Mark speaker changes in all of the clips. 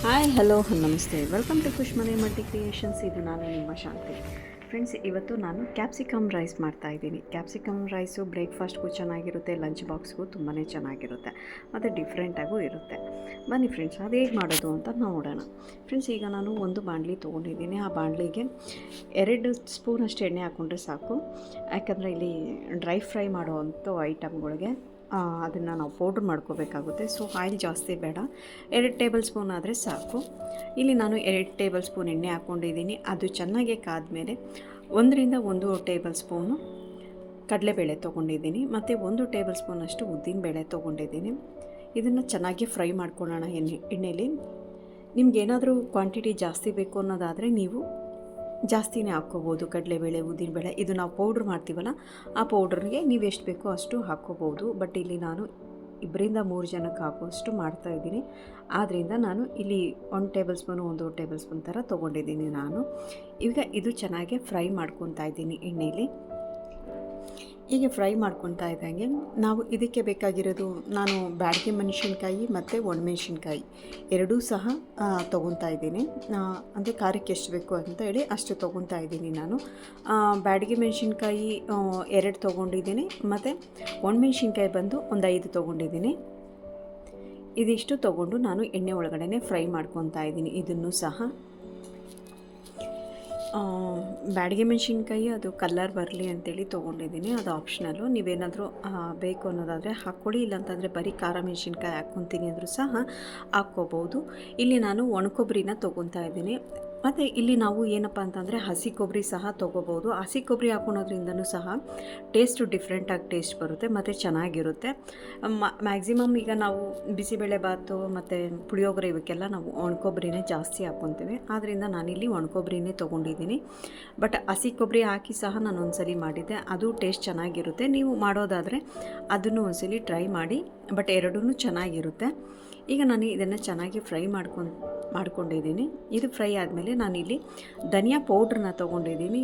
Speaker 1: Hi hello ನಮಸ್ತೆ welcome to ಖುಷ್ ಮನೆ multi creations. ಇದು ನಾನು ನಿಮ್ಮ ಶಾಂತಿ. ಫ್ರೆಂಡ್ಸ್, ಇವತ್ತು ನಾನು ಕ್ಯಾಪ್ಸಿಕಮ್ ರೈಸ್ ಮಾಡ್ತಾಯಿದ್ದೀನಿ. ಕ್ಯಾಪ್ಸಿಕಮ್ ರೈಸು ಬ್ರೇಕ್ಫಾಸ್ಟ್ಗೂ ಚೆನ್ನಾಗಿರುತ್ತೆ, ಲಂಚ್ ಬಾಕ್ಸ್ಗೂ ತುಂಬಾ ಚೆನ್ನಾಗಿರುತ್ತೆ ಮತ್ತು ಡಿಫ್ರೆಂಟಾಗೂ ಇರುತ್ತೆ. ಬನ್ನಿ ಫ್ರೆಂಡ್ಸ್, ಅದು ಹೇಗೆ ಮಾಡೋದು ಅಂತ ನೋಡೋಣ. ಫ್ರೆಂಡ್ಸ್, ಈಗ ನಾನು ಒಂದು ಬಾಣಲಿ ತೊಗೊಂಡಿದ್ದೀನಿ. ಆ ಬಾಣಲಿಗೆ 2 ಸ್ಪೂನಷ್ಟು ಎಣ್ಣೆ ಹಾಕ್ಕೊಂಡ್ರೆ ಸಾಕು. ಯಾಕಂದರೆ ಇಲ್ಲಿ ಡ್ರೈ ಫ್ರೈ ಮಾಡೋವಂಥ ಐಟಮ್ಗಳಿಗೆ ಅದನ್ನು ನಾವು ಪೌಡ್ರ್ ಮಾಡ್ಕೋಬೇಕಾಗುತ್ತೆ. ಸೊ ಆಯಿಲ್ ಜಾಸ್ತಿ ಬೇಡ, 2 ಟೇಬಲ್ ಸ್ಪೂನ್ ಆದರೆ ಸಾಕು. ಇಲ್ಲಿ ನಾನು 2 ಟೇಬಲ್ ಸ್ಪೂನ್ ಎಣ್ಣೆ ಹಾಕ್ಕೊಂಡಿದ್ದೀನಿ. ಅದು ಚೆನ್ನಾಗಿ ಕಾದ್ಮೇಲೆ 1 ಟೇಬಲ್ ಸ್ಪೂನು ಕಡಲೆಬೇಳೆ ತೊಗೊಂಡಿದ್ದೀನಿ ಮತ್ತು 1 ಟೇಬಲ್ ಸ್ಪೂನಷ್ಟು ಉದ್ದಿನಬೇಳೆ ತೊಗೊಂಡಿದ್ದೀನಿ. ಇದನ್ನು ಚೆನ್ನಾಗಿ ಫ್ರೈ ಮಾಡ್ಕೊಳ್ಳೋಣ ಎಣ್ಣೆಯಲ್ಲಿ. ನಿಮಗೇನಾದರೂ ಕ್ವಾಂಟಿಟಿ ಜಾಸ್ತಿ ಬೇಕು ಅನ್ನೋದಾದರೆ ನೀವು ಜಾಸ್ತಿನೇ ಹಾಕ್ಕೋಬೋದು. ಕಡಲೆಬೇಳೆ, ಉದ್ದಿನಬೇಳೆ ಇದು ನಾವು ಪೌಡ್ರ್ ಮಾಡ್ತೀವಲ್ಲ, ಆ ಪೌಡ್ರಿಗೆ ನೀವು ಎಷ್ಟು ಬೇಕೋ ಅಷ್ಟು ಹಾಕ್ಕೋಬೋದು. ಬಟ್ ಇಲ್ಲಿ ನಾನು 2-3 ಜನಕ್ಕೆ ಹಾಕೋಷ್ಟು ಮಾಡ್ತಾಯಿದ್ದೀನಿ. ಆದ್ದರಿಂದ ನಾನು ಇಲ್ಲಿ 1 ಟೇಬಲ್ ಸ್ಪೂನು 1 ಟೇಬಲ್ ಸ್ಪೂನ್ ಥರ ತೊಗೊಂಡಿದ್ದೀನಿ ನಾನು. ಈಗ ಇದು ಚೆನ್ನಾಗಿ ಫ್ರೈ ಮಾಡ್ಕೊತಾ ಇದ್ದೀನಿ ಎಣ್ಣೆಯಲ್ಲಿ. ಹೀಗೆ ಫ್ರೈ ಮಾಡ್ಕೊತಾ ಇದ್ದಂಗೆ ನಾವು ಇದಕ್ಕೆ ಬೇಕಾಗಿರೋದು, ನಾನು ಬ್ಯಾಡಗಿ ಮೆಣಸಿನ್ಕಾಯಿ ಮತ್ತು ಒಣಮೆಣ್ಸಿನ್ಕಾಯಿ ಎರಡೂ ಸಹ ತೊಗೊತಾ ಇದ್ದೀನಿ. ಅಂದರೆ ಖಾರಕ್ಕೆ ಎಷ್ಟು ಬೇಕು ಅಂತ ಹೇಳಿ ಅಷ್ಟು ತೊಗೊತಾ ಇದ್ದೀನಿ ನಾನು. ಬ್ಯಾಡಗಿ ಮೆಣಸಿನ್ಕಾಯಿ 2 ತೊಗೊಂಡಿದ್ದೀನಿ ಮತ್ತು ಒಣಮೆಣ್ಸಿನ್ಕಾಯಿ ಬಂದು ಒಂದು 5 ತೊಗೊಂಡಿದ್ದೀನಿ. ಇದಿಷ್ಟು ತೊಗೊಂಡು ನಾನು ಎಣ್ಣೆ ಒಳಗಡೆ ಫ್ರೈ ಮಾಡ್ಕೊತಾ ಇದ್ದೀನಿ. ಇದನ್ನು ಸಹ ಬ್ಯಾಡಗಿ ಮೆಣಸಿನ್ಕಾಯಿ ಅದು ಕಲರ್ ಬರಲಿ ಅಂತೇಳಿ ತೊಗೊಂಡಿದ್ದೀನಿ. ಅದು ಆಪ್ಷನಲ್ಲು, ನೀವೇನಾದರೂ ಬೇಕು ಅನ್ನೋದಾದರೆ ಹಾಕ್ಕೊಳ್ಳಿ. ಇಲ್ಲಾಂತಂದರೆ ಬರೀ ಖಾರ ಮೆಣಸಿನ್ಕಾಯಿ ಹಾಕ್ಕೊತೀನಿ ಅಂದರೂ ಸಹ ಹಾಕ್ಕೋಬೋದು. ಇಲ್ಲಿ ನಾನು ಒಣ ಕೊಬ್ಬರಿನ ತೊಗೊತಾ ಇದ್ದೀನಿ. ಮತ್ತು ಇಲ್ಲಿ ನಾವು ಏನಪ್ಪ ಅಂತಂದರೆ ಹಸಿ ಕೊಬ್ಬರಿ ಸಹ ತೊಗೋಬೋದು. ಹಸಿ ಕೊಬ್ಬರಿ ಹಾಕ್ಕೊಳೋದ್ರಿಂದನೂ ಸಹ ಟೇಸ್ಟು ಡಿಫ್ರೆಂಟಾಗಿ ಟೇಸ್ಟ್ ಬರುತ್ತೆ ಮತ್ತು ಚೆನ್ನಾಗಿರುತ್ತೆ. ಮ್ಯಾಕ್ಸಿಮಮ್ ಈಗ ನಾವು ಬಿಸಿಬೇಳೆ ಬಾತು ಮತ್ತು ಪುಳಿಯೋಗರೆ ಇವಕ್ಕೆಲ್ಲ ನಾವು ಒಣ ಕೊಬ್ಬರಿನೇ ಜಾಸ್ತಿ ಹಾಕ್ಕೊತೀವಿ. ಆದ್ದರಿಂದ ನಾನಿಲ್ಲಿ ಒಣ ಕೊಬ್ಬರಿನೇ ತೊಗೊಂಡಿದ್ದೀನಿ. ಬಟ್ ಹಸಿ ಕೊಬ್ಬರಿ ಹಾಕಿ ಸಹ ನಾನು ಒಂದ್ಸಲಿ ಮಾಡಿದ್ದೆ, ಅದು ಟೇಸ್ಟ್ ಚೆನ್ನಾಗಿರುತ್ತೆ. ನೀವು ಮಾಡೋದಾದರೆ ಅದನ್ನು ಒಂದ್ಸಲಿ ಟ್ರೈ ಮಾಡಿ. ಬಟ್ ಎರಡೂ ಚೆನ್ನಾಗಿರುತ್ತೆ. ಈಗ ನಾನು ಇದನ್ನು ಚೆನ್ನಾಗಿ ಫ್ರೈ ಮಾಡ್ಕೊಂಡಿದ್ದೀನಿ. ಇದು ಫ್ರೈ ಆದಮೇಲೆ ನಾನಿಲ್ಲಿ ಧನಿಯಾ ಪೌಡ್ರನ್ನ ತೊಗೊಂಡಿದ್ದೀನಿ.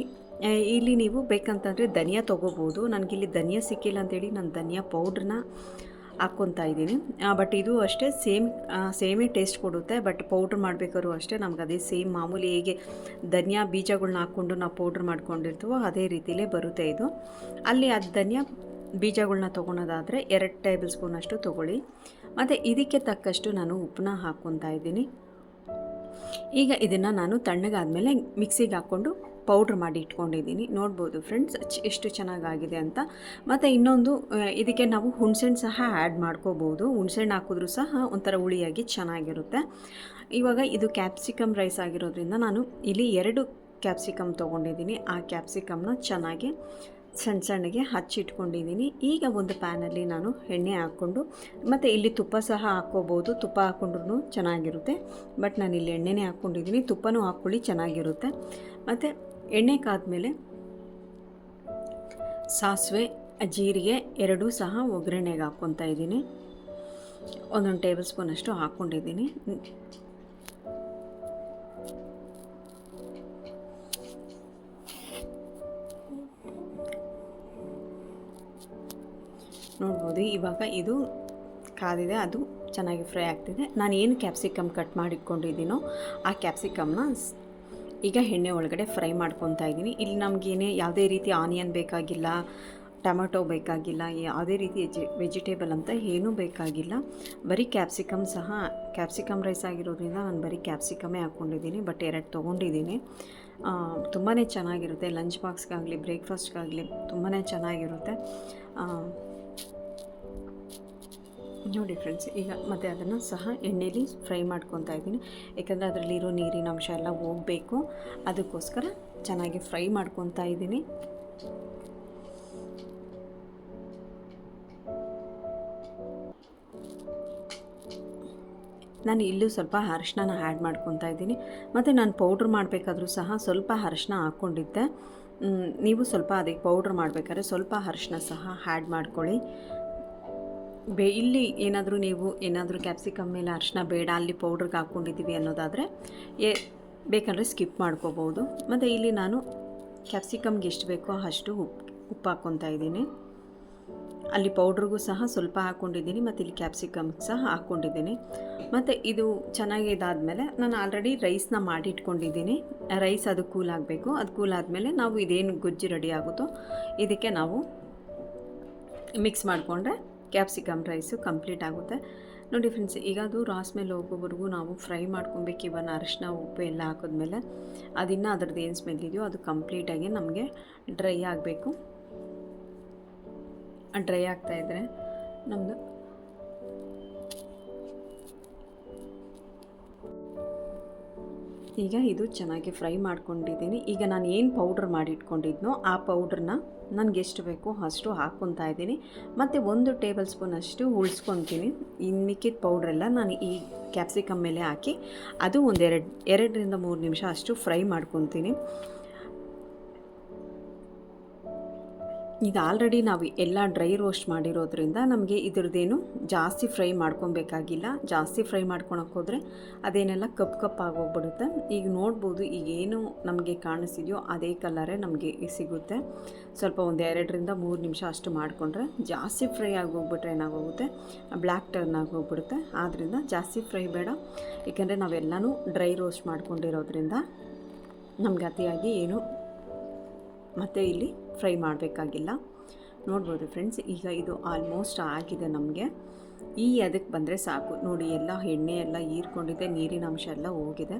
Speaker 1: ಇಲ್ಲಿ ನೀವು ಬೇಕಂತಂದರೆ ಧನಿಯಾ ತೊಗೋಬೋದು. ನನಗಿಲ್ಲಿ ಧನಿಯಾ ಸಿಕ್ಕಿಲ್ಲ ಅಂತೇಳಿ ನಾನು ಧನಿಯಾ ಪೌಡ್ರನ್ನ ಹಾಕ್ಕೊತಾ ಇದ್ದೀನಿ. ಬಟ್ ಇದು ಅಷ್ಟೇ ಸೇಮೇ ಟೇಸ್ಟ್ ಕೊಡುತ್ತೆ. ಬಟ್ ಪೌಡ್ರ್ ಮಾಡಬೇಕಾದ್ರೂ ಅಷ್ಟೇ ನಮ್ಗೆ ಅದೇ ಸೇಮ್ ಮಾಮೂಲಿ ಹೇಗೆ ಧನಿಯಾ ಬೀಜಗಳ್ನ ಹಾಕ್ಕೊಂಡು ನಾವು ಪೌಡ್ರ್ ಮಾಡ್ಕೊಂಡಿರ್ತೀವೋ ಅದೇ ರೀತಿಯಲ್ಲೇ ಬರುತ್ತೆ ಇದು. ಅಲ್ಲಿ ಅದು ಧನಿಯಾ ಬೀಜಗಳ್ನ ತೊಗೊಳೋದಾದರೆ 2 ಟೇಬಲ್ ಸ್ಪೂನಷ್ಟು ತೊಗೊಳ್ಳಿ. ಮತ್ತು ಇದಕ್ಕೆ ತಕ್ಕಷ್ಟು ನಾನು ಉಪ್ಪನ್ನ ಹಾಕ್ಕೊತಾ ಇದ್ದೀನಿ. ಈಗ ಇದನ್ನು ನಾನು ತಣ್ಣಗಾದಮೇಲೆ ಮಿಕ್ಸಿಗೆ ಹಾಕ್ಕೊಂಡು ಪೌಡ್ರ್ ಮಾಡಿ ಇಟ್ಕೊಂಡಿದ್ದೀನಿ. ನೋಡ್ಬೋದು ಫ್ರೆಂಡ್ಸ್ ಎಷ್ಟು ಚೆನ್ನಾಗಾಗಿದೆ ಅಂತ. ಮತ್ತು ಇನ್ನೊಂದು, ಇದಕ್ಕೆ ನಾವು ಹುಣಸೆಹಣ್ಣು ಸಹ ಆ್ಯಡ್ ಮಾಡ್ಕೋಬೋದು. ಹುಣಸೆಹಣ್ಣು ಹಾಕಿದ್ರೂ ಸಹ ಒಂಥರ ಹುಳಿಯಾಗಿ ಚೆನ್ನಾಗಿರುತ್ತೆ. ಇವಾಗ ಇದು ಕ್ಯಾಪ್ಸಿಕಮ್ ರೈಸ್ ಆಗಿರೋದ್ರಿಂದ ನಾನು ಇಲ್ಲಿ 2 ಕ್ಯಾಪ್ಸಿಕಮ್ ತೊಗೊಂಡಿದ್ದೀನಿ. ಆ ಕ್ಯಾಪ್ಸಿಕಮ್ನ ಚೆನ್ನಾಗಿ ಸಣ್ಣಗೆ ಹಚ್ಚಿಟ್ಕೊಂಡಿದ್ದೀನಿ. ಈಗ ಒಂದು ಪ್ಯಾನಲ್ಲಿ ನಾನು ಎಣ್ಣೆ ಹಾಕ್ಕೊಂಡು, ಮತ್ತು ಇಲ್ಲಿ ತುಪ್ಪ ಸಹ ಹಾಕ್ಕೋಬೋದು. ತುಪ್ಪ ಹಾಕ್ಕೊಂಡ್ರೂ ಚೆನ್ನಾಗಿರುತ್ತೆ. ಬಟ್ ನಾನು ಇಲ್ಲಿ ಎಣ್ಣೆನೇ ಹಾಕ್ಕೊಂಡಿದ್ದೀನಿ. ತುಪ್ಪನೂ ಹಾಕ್ಕೊಳ್ಳಿ, ಚೆನ್ನಾಗಿರುತ್ತೆ. ಮತ್ತು ಎಣ್ಣೆ ಕಾದ್ಮೇಲೆ ಸಾಸಿವೆ, ಜೀರಿಗೆ ಎರಡೂ ಸಹ ಒಗ್ಗರಣೆಗೆ ಹಾಕ್ಕೊತಾ ಇದ್ದೀನಿ. 1 ಟೇಬಲ್ ಸ್ಪೂನಷ್ಟು ಹಾಕ್ಕೊಂಡಿದ್ದೀನಿ. ನೋಡ್ಬೋದು ಇವಾಗ ಇದು ಕಾದಿದೆ, ಅದು ಚೆನ್ನಾಗಿ ಫ್ರೈ ಆಗ್ತಿದೆ. ನಾನು ಏನು ಕ್ಯಾಪ್ಸಿಕಮ್ ಕಟ್ ಮಾಡಿಟ್ಕೊಂಡಿದ್ದೀನೋ ಆ ಕ್ಯಾಪ್ಸಿಕಮ್ನ ಈಗ ಎಣ್ಣೆ ಒಳಗಡೆ ಫ್ರೈ ಮಾಡ್ಕೊತಾ ಇದ್ದೀನಿ. ಇಲ್ಲಿ ನಮಗೇನೇ ಯಾವುದೇ ರೀತಿ ಆನಿಯನ್ ಬೇಕಾಗಿಲ್ಲ, ಟೊಮೆಟೊ ಬೇಕಾಗಿಲ್ಲ, ಯಾವುದೇ ರೀತಿ ವೆಜಿಟೇಬಲ್ ಅಂತ ಏನೂ ಬೇಕಾಗಿಲ್ಲ. ಬರೀ ಕ್ಯಾಪ್ಸಿಕಮ್ ರೈಸ್ ಆಗಿರೋದ್ರಿಂದ ನಾನು ಬರೀ ಕ್ಯಾಪ್ಸಿಕಮೇ ಹಾಕ್ಕೊಂಡಿದ್ದೀನಿ. ಬಟ್ 2 ತೊಗೊಂಡಿದ್ದೀನಿ. ತುಂಬಾ ಚೆನ್ನಾಗಿರುತ್ತೆ. ಲಂಚ್ ಬಾಕ್ಸ್ಗಾಗಲಿ ಬ್ರೇಕ್ಫಾಸ್ಟ್ಗಾಗಲಿ ತುಂಬಾ ಚೆನ್ನಾಗಿರುತ್ತೆ. ನೋಡಿ ಫ್ರೆಂಡ್ಸ್, ಈಗ ಮತ್ತು ಅದನ್ನು ಸಹ ಎಣ್ಣೆಯಲ್ಲಿ ಫ್ರೈ ಮಾಡ್ಕೊತಾ ಇದ್ದೀನಿ. ಯಾಕಂದರೆ ಅದರಲ್ಲಿರೋ ನೀರಿನ ಅಂಶ ಎಲ್ಲ ಹೋಗಬೇಕು, ಅದಕ್ಕೋಸ್ಕರ ಚೆನ್ನಾಗಿ ಫ್ರೈ ಮಾಡ್ಕೊತಾ ಇದ್ದೀನಿ. ನಾನು ಇಲ್ಲೂ ಸ್ವಲ್ಪ ಅರಿಶಿನ ಆ್ಯಡ್ ಮಾಡ್ಕೊತಾ ಇದ್ದೀನಿ. ಮತ್ತು ನಾನು ಪೌಡ್ರ್ ಮಾಡಬೇಕಾದ್ರೂ ಸಹ ಸ್ವಲ್ಪ ಅರಿಶಿನ ಹಾಕ್ಕೊಂಡಿದ್ದೆ. ನೀವು ಸ್ವಲ್ಪ ಅದಕ್ಕೆ ಪೌಡ್ರ್ ಮಾಡಬೇಕಾದ್ರೆ ಸ್ವಲ್ಪ ಅರಿಶಿನ ಸಹ ಆ್ಯಡ್ ಮಾಡ್ಕೊಳ್ಳಿ. ಇಲ್ಲಿ ನೀವು ಏನಾದರೂ ಕ್ಯಾಪ್ಸಿಕಮ್ ಮೇಲೆ ಅರಿಶಿನ ಬೇಡ, ಅಲ್ಲಿ ಪೌಡ್ರಿಗೆ ಹಾಕ್ಕೊಂಡಿದ್ದೀವಿ ಅನ್ನೋದಾದರೆ ಬೇಕಂದರೆ ಸ್ಕಿಪ್ ಮಾಡ್ಕೋಬೋದು. ಮತ್ತು ಇಲ್ಲಿ ನಾನು ಕ್ಯಾಪ್ಸಿಕಮ್ಗೆ ಎಷ್ಟು ಬೇಕೋ ಅಷ್ಟು ಉಪ್ಪು ಹಾಕ್ಕೊತಾ ಇದ್ದೀನಿ. ಅಲ್ಲಿ ಪೌಡ್ರಿಗೂ ಸಹ ಸ್ವಲ್ಪ ಹಾಕ್ಕೊಂಡಿದ್ದೀನಿ ಮತ್ತು ಇಲ್ಲಿ ಕ್ಯಾಪ್ಸಿಕಮ್ ಸಹ ಹಾಕ್ಕೊಂಡಿದ್ದೀನಿ. ಮತ್ತು ಇದು ಚೆನ್ನಾಗಿ ಇದಾದಮೇಲೆ ನಾನು ಆಲ್ರೆಡಿ ರೈಸ್ನ ಮಾಡಿ ಇಟ್ಕೊಂಡಿದ್ದೀನಿ. ರೈಸ್ ಅದು ಕೂಲ್ ಆಗಬೇಕು. ಅದು ಕೂಲ್ ಆದಮೇಲೆ ನಾವು ಇದೇನು ಗೊಜ್ಜು ರೆಡಿ ಆಗುತ್ತೋ ಇದಕ್ಕೆ ನಾವು ಮಿಕ್ಸ್ ಮಾಡಿಕೊಂಡ್ರೆ ಕ್ಯಾಪ್ಸಿಕಮ್ ರೈಸು ಕಂಪ್ಲೀಟ್ ಆಗುತ್ತೆ. ನೋಡಿ ಫ್ರೆಂಡ್ಸ್, ಈಗ ಅದು ರಾಸ್ ಮೇಲೆ ಹೋಗೋವರೆಗೂ ನಾವು ಫ್ರೈ ಮಾಡ್ಕೊಬೇಕು. ಇವನ್ ಅರಿಶಿನ ಉಪ್ಪು ಎಲ್ಲ ಹಾಕಿದ್ಮೇಲೆ ಅದಿನ್ನು ಅದ್ರದ್ದು ಏನು ಸ್ಮೆಲ್ ಇದೆಯೋ ಅದು ಕಂಪ್ಲೀಟಾಗಿ ನಮಗೆ ಡ್ರೈ ಆಗಬೇಕು. ಡ್ರೈ ಆಗ್ತಾಯಿದ್ರೆ ನಮ್ಮದು ಈಗ ಇದು ಚೆನ್ನಾಗಿ ಫ್ರೈ ಮಾಡ್ಕೊಂಡಿದ್ದೀನಿ. ಈಗ ನಾನು ಏನು ಪೌಡ್ರ್ ಮಾಡಿಟ್ಕೊಂಡಿದ್ನೋ ಆ ಪೌಡ್ರನ್ನ ನನಗೆ ಎಷ್ಟು ಬೇಕೋ ಅಷ್ಟು ಹಾಕ್ಕೊತಾ ಇದ್ದೀನಿ. ಮತ್ತು 1 ಟೇಬಲ್ ಸ್ಪೂನ್ ಅಷ್ಟು ಉಳಿಸ್ಕೊತೀನಿ. ಇನ್ನು ಮಿಕ್ಕಿದ ಪೌಡ್ರೆಲ್ಲ ನಾನು ಈ ಕ್ಯಾಪ್ಸಿಕಮ್ ಮೇಲೆ ಹಾಕಿ ಅದು ಒಂದು 2ರಿಂದ 3 ನಿಮಿಷ ಅಷ್ಟು ಫ್ರೈ ಮಾಡ್ಕೊತೀನಿ. ಇದು ಆಲ್ರೆಡಿ ನಾವು ಎಲ್ಲ ಡ್ರೈ ರೋಸ್ಟ್ ಮಾಡಿರೋದ್ರಿಂದ ನಮಗೆ ಇದ್ರದ್ದೇನು ಜಾಸ್ತಿ ಫ್ರೈ ಮಾಡ್ಕೊಬೇಕಾಗಿಲ್ಲ. ಜಾಸ್ತಿ ಫ್ರೈ ಮಾಡ್ಕೊಳಕ್ಕೆ ಹೋದರೆ ಅದೇನೆಲ್ಲ ಕಪ್ಪಾಗೋಗ್ಬಿಡುತ್ತೆ. ಈಗ ನೋಡ್ಬೋದು, ಈಗೇನು ನಮಗೆ ಕಾಣಿಸ್ತಿದೆಯೋ ಅದೇ ಕಲರೇ ನಮಗೆ ಸಿಗುತ್ತೆ. ಸ್ವಲ್ಪ ಒಂದು 2ರಿಂದ 3 ನಿಮಿಷ ಅಷ್ಟು ಮಾಡಿಕೊಂಡ್ರೆ, ಜಾಸ್ತಿ ಫ್ರೈ ಆಗೋಗ್ಬಿಟ್ರೆ ಏನಾಗೋಗುತ್ತೆ, ಬ್ಲ್ಯಾಕ್ ಟರ್ನ್ ಆಗೋಗ್ಬಿಡುತ್ತೆ. ಆದ್ದರಿಂದ ಜಾಸ್ತಿ ಫ್ರೈ ಬೇಡ, ಏಕೆಂದರೆ ನಾವೆಲ್ಲನೂ ಡ್ರೈ ರೋಸ್ಟ್ ಮಾಡ್ಕೊಂಡಿರೋದ್ರಿಂದ ನಮಗೆ ಅತಿಯಾಗಿ ಏನು ಮತ್ತು ಇಲ್ಲಿ ಫ್ರೈ ಮಾಡಬೇಕಾಗಿಲ್ಲ. ನೋಡ್ಬೋದು ಫ್ರೆಂಡ್ಸ್, ಈಗ ಇದು ಆಲ್ಮೋಸ್ಟ್ ಆಗಿದೆ. ನಮಗೆ ಈ ಅದಕ್ಕೆ ಬಂದರೆ ಸಾಕು. ನೋಡಿ, ಎಲ್ಲ ಎಣ್ಣೆ ಎಲ್ಲ ಹೀರ್ಕೊಂಡಿದೆ, ನೀರಿನ ಅಂಶ ಎಲ್ಲ ಹೋಗಿದೆ.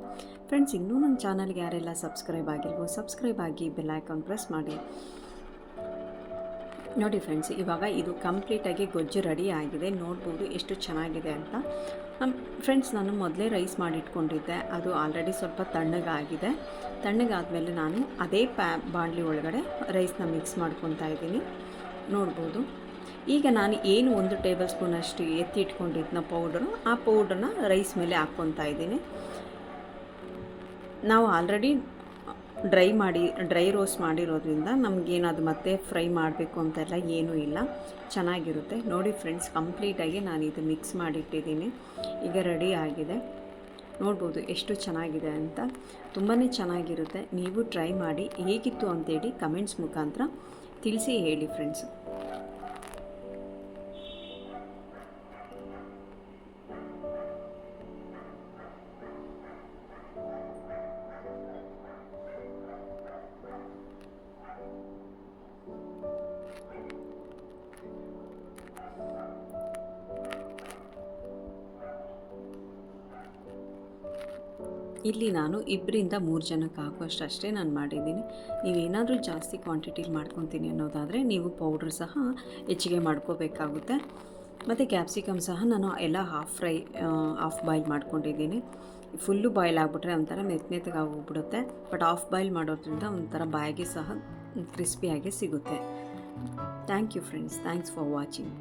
Speaker 1: ಫ್ರೆಂಡ್ಸ್, ಇನ್ನೂ ನನ್ನ ಚಾನಲ್ಗೆ ಯಾರೆಲ್ಲ ಸಬ್ಸ್ಕ್ರೈಬ್ ಆಗಿಲ್ವೋ ಸಬ್ಸ್ಕ್ರೈಬ್ ಆಗಿ ಬೆಲ್ ಐಕಾನ್ ಪ್ರೆಸ್ ಮಾಡಿ. ನೋಡಿ ಫ್ರೆಂಡ್ಸ್, ಇವಾಗ ಇದು ಕಂಪ್ಲೀಟಾಗಿ ಗೊಜ್ಜು ರೆಡಿ ಆಗಿದೆ. ನೋಡ್ಬೋದು ಎಷ್ಟು ಚೆನ್ನಾಗಿದೆ ಅಂತ. ಫ್ರೆಂಡ್ಸ್, ನಾನು ಮೊದಲೇ ರೈಸ್ ಮಾಡಿಟ್ಕೊಂಡಿದ್ದೆ, ಅದು ಆಲ್ರೆಡಿ ಸ್ವಲ್ಪ ತಣ್ಣಗಾಗಿದೆ. ತಣ್ಣಗಾದಮೇಲೆ ನಾನು ಅದೇ ಬಾಣಲಿ ಒಳಗಡೆ ರೈಸ್ನ ಮಿಕ್ಸ್ ಮಾಡ್ಕೊತಾ ಇದ್ದೀನಿ. ನೋಡ್ಬೋದು, ಈಗ ನಾನು ಏನು 1 ಟೇಬಲ್ ಸ್ಪೂನ್ ಅಷ್ಟು ಎತ್ತಿಟ್ಕೊಂಡಿದ್ನ ಪೌಡ್ರು, ಆ ಪೌಡ್ರನ್ನ ರೈಸ್ ಮೇಲೆ ಹಾಕ್ಕೊತಾ ಇದ್ದೀನಿ. ನಾವು ಆಲ್ರೆಡಿ ಡ್ರೈ ರೋಸ್ಟ್ ಮಾಡಿರೋದ್ರಿಂದ ನಮಗೇನದು ಮತ್ತೆ ಫ್ರೈ ಮಾಡಬೇಕು ಅಂತೆಲ್ಲ ಏನೂ ಇಲ್ಲ, ಚೆನ್ನಾಗಿರುತ್ತೆ. ನೋಡಿ ಫ್ರೆಂಡ್ಸ್, ಕಂಪ್ಲೀಟಾಗಿ ನಾನು ಇದು ಮಿಕ್ಸ್ ಮಾಡಿಟ್ಟಿದ್ದೀನಿ. ಈಗ ರೆಡಿ ಆಗಿದೆ. ನೋಡ್ಬೋದು ಎಷ್ಟು ಚೆನ್ನಾಗಿದೆ ಅಂತ. ತುಂಬಾ ಚೆನ್ನಾಗಿರುತ್ತೆ. ನೀವು ಟ್ರೈ ಮಾಡಿ, ಹೇಗಿತ್ತು ಅಂತೇಳಿ ಕಮೆಂಟ್ಸ್ ಮುಖಾಂತರ ತಿಳಿಸಿ ಹೇಳಿ ಫ್ರೆಂಡ್ಸ್. ಇಲ್ಲಿ ನಾನು 2ರಿಂದ 3 ಜನಕ್ಕೆ ಹಾಕುವಷ್ಟು ಅಷ್ಟೇ ನಾನು ಮಾಡಿದ್ದೀನಿ. ನೀವೇನಾದರೂ ಜಾಸ್ತಿ ಕ್ವಾಂಟಿಟಿಲಿ ಮಾಡ್ಕೊತೀನಿ ಅನ್ನೋದಾದರೆ ನೀವು ಪೌಡ್ರ್ ಸಹ ಹೆಚ್ಚಿಗೆ ಮಾಡ್ಕೋಬೇಕಾಗುತ್ತೆ. ಮತ್ತು ಕ್ಯಾಪ್ಸಿಕಮ್ ಸಹ ನಾನು ಎಲ್ಲ ಹಾಫ್ ಬಾಯ್ಲ್ ಮಾಡ್ಕೊಂಡಿದ್ದೀನಿ. ಫುಲ್ಲು ಬಾಯ್ಲ್ ಆಗಿಬಿಟ್ರೆ ಒಂಥರ ಮೆತ್ತಗೆ ಆಗೋಗ್ಬಿಡುತ್ತೆ. ಬಟ್ ಹಾಫ್ ಬಾಯ್ಲ್ ಮಾಡೋದ್ರಿಂದ ಒಂಥರ ಬಾಯಿಗೆ ಸಹ ಕ್ರಿಸ್ಪಿಯಾಗಿ ಸಿಗುತ್ತೆ. Thank you friends, thanks for watching.